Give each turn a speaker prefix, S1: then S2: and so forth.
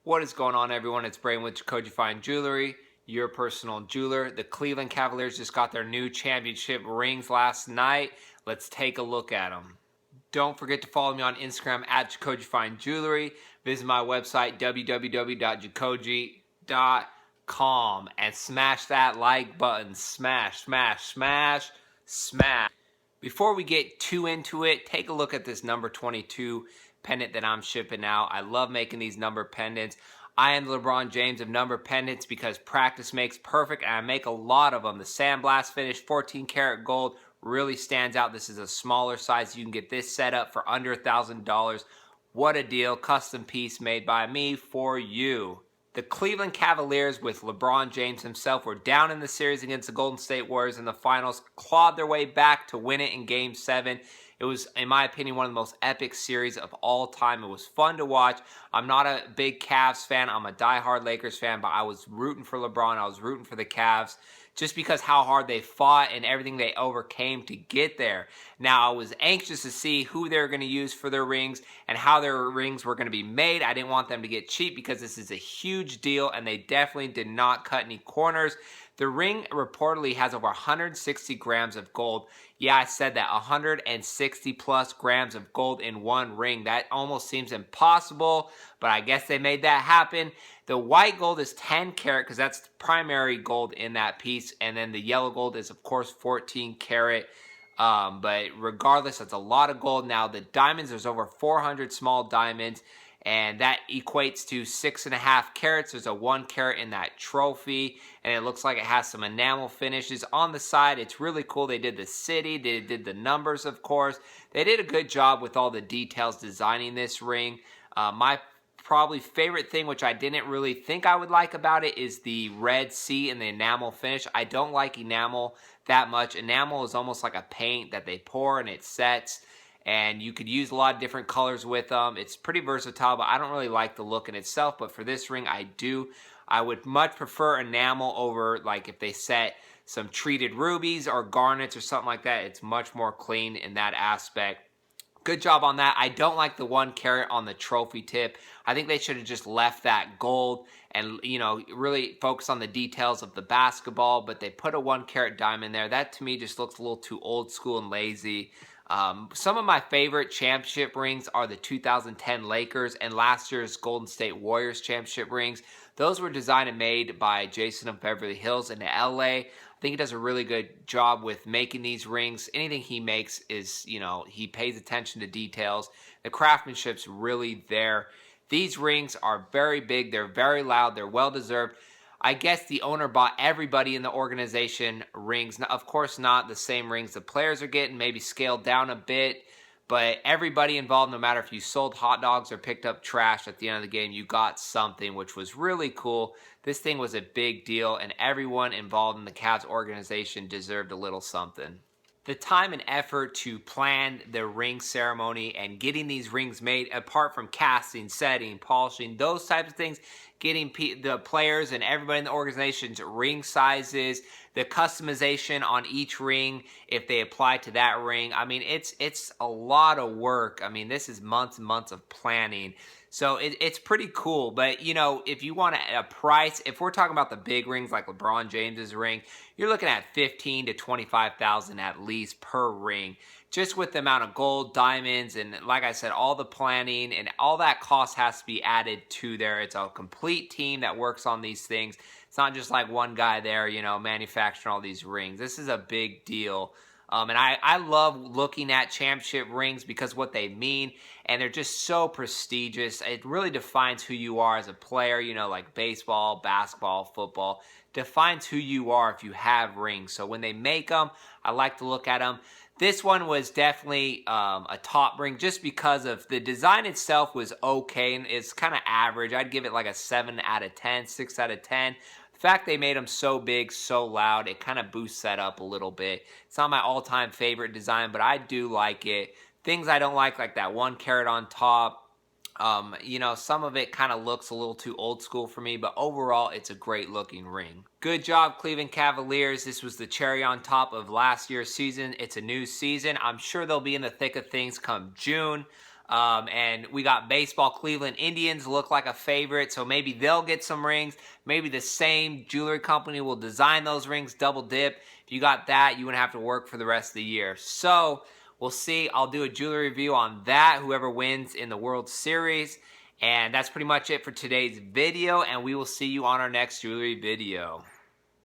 S1: What is going on, everyone? It's Brain with JACOJE Fine Jewelry, your personal jeweler. The Cleveland Cavaliers just got their new championship rings last night. Let's take a look at them. Don't forget to follow me on Instagram at JACOJE Fine Jewelry. Visit my website, www.jacoje.com, and smash that like button. Smash, smash, smash, smash. Before we get too into it, take a look at this number 22 pendant that I'm shipping out. I love making these number pendants. I am the LeBron James of number pendants because practice makes perfect, and I make a lot of them. The sandblast finish 14 karat gold really stands out. This is a smaller size. You can get this set up for under $1,000. What a deal. Custom piece made by me for you. The Cleveland Cavaliers, with LeBron James himself, were down in the series against the Golden State Warriors in the finals, clawed their way back to win it in Game 7. It was, in my opinion, one of the most epic series of all time. It was fun to watch. I'm not a big Cavs fan. I'm a diehard Lakers fan, but I was rooting for LeBron. I was rooting for the Cavs just because how hard they fought and everything they overcame to get there. Now, I was anxious to see who they were going to use for their rings and how their rings were going to be made. I didn't want them to get cheap because this is a huge deal, and they definitely did not cut any corners. The ring reportedly has over 160 grams of gold. Yeah, I said that, 160 plus grams of gold in one ring. That almost seems impossible, but I guess they made that happen. The white gold is 10 karat because that's the primary gold in that piece, and then the yellow gold is, of course, 14 karat. But regardless, that's a lot of gold. Now, the diamonds, there's over 400 small diamonds, and that equates to 6.5 carats. There's a 1 carat in that trophy, and it looks like it has some enamel finishes on the side. It's really cool. They did the city, they did the numbers, of course. They did a good job with all the details designing this ring. My probably favorite thing, which I didn't really think I would like about it, is the red C and the enamel finish. I don't like enamel that much. Enamel is almost like a paint that they pour and it sets, and you could use a lot of different colors with them. It's pretty versatile, but I don't really like the look in itself. But for this ring, I do. I would much prefer enamel over, like, if they set some treated rubies or garnets or something like that. It's much more clean in that aspect. Good job on that. I don't like the 1 carat on the trophy tip. I think they should have just left that gold and, you know, really focus on the details of the basketball, but they put a 1 carat diamond there. That to me just looks a little too old school and lazy. Some of my favorite championship rings are the 2010 Lakers and last year's Golden State Warriors championship rings. Those were designed and made by Jason of Beverly Hills in LA. I think he does a really good job with making these rings. Anything he makes is, you know, he pays attention to details. The craftsmanship's really there. These rings are very big. They're very loud. They're well-deserved. I guess the owner bought everybody in the organization rings. Now, of course, not the same rings the players are getting, maybe scaled down a bit. But everybody involved, no matter if you sold hot dogs or picked up trash at the end of the game, you got something, which was really cool. This thing was a big deal, and everyone involved in the Cavs organization deserved a little something. The time and effort to plan the ring ceremony and getting these rings made, apart from casting, setting, polishing, those types of things, getting the players and everybody in the organization's ring sizes, the customization on each ring, if they apply to that ring. I mean, it's a lot of work. I mean, this is months and months of planning. So it's pretty cool. But, you know, if you want a price, if we're talking about the big rings like LeBron James's ring, you're looking at $15,000 to $25,000 at least per ring. Just with the amount of gold, diamonds, and like I said, all the planning and all that cost has to be added to there. It's a complete team that works on these things. It's not just like one guy there, you know, manufacturing all these rings. This is a big deal. And I love looking at championship rings because what they mean, and they're just so prestigious. It really defines who you are as a player, you know, like baseball, basketball, football. Defines who you are if you have rings. So when they make them, I like to look at them. This one was definitely a top ring just because of the design itself was okay, and it's kind of average. I'd give it like a 7 out of 10, 6 out of 10. The fact they made them so big, so loud, it kind of boosts that up a little bit. It's not my all-time favorite design, but I do like it. Things I don't like that 1 carat on top. You know, some of it kind of looks a little too old school for me, but overall, it's a great looking ring. Good job, Cleveland Cavaliers. This was the cherry on top of last year's season. It's a new season. I'm sure they'll be in the thick of things come June. And we got baseball. Cleveland Indians look like a favorite, so maybe they'll get some rings. Maybe the same jewelry company will design those rings, double dip. If you got that, you wouldn't have to work for the rest of the year. So we'll see. I'll do a jewelry review on that, whoever wins in the World Series. And that's pretty much it for today's video, and we will see you on our next jewelry video.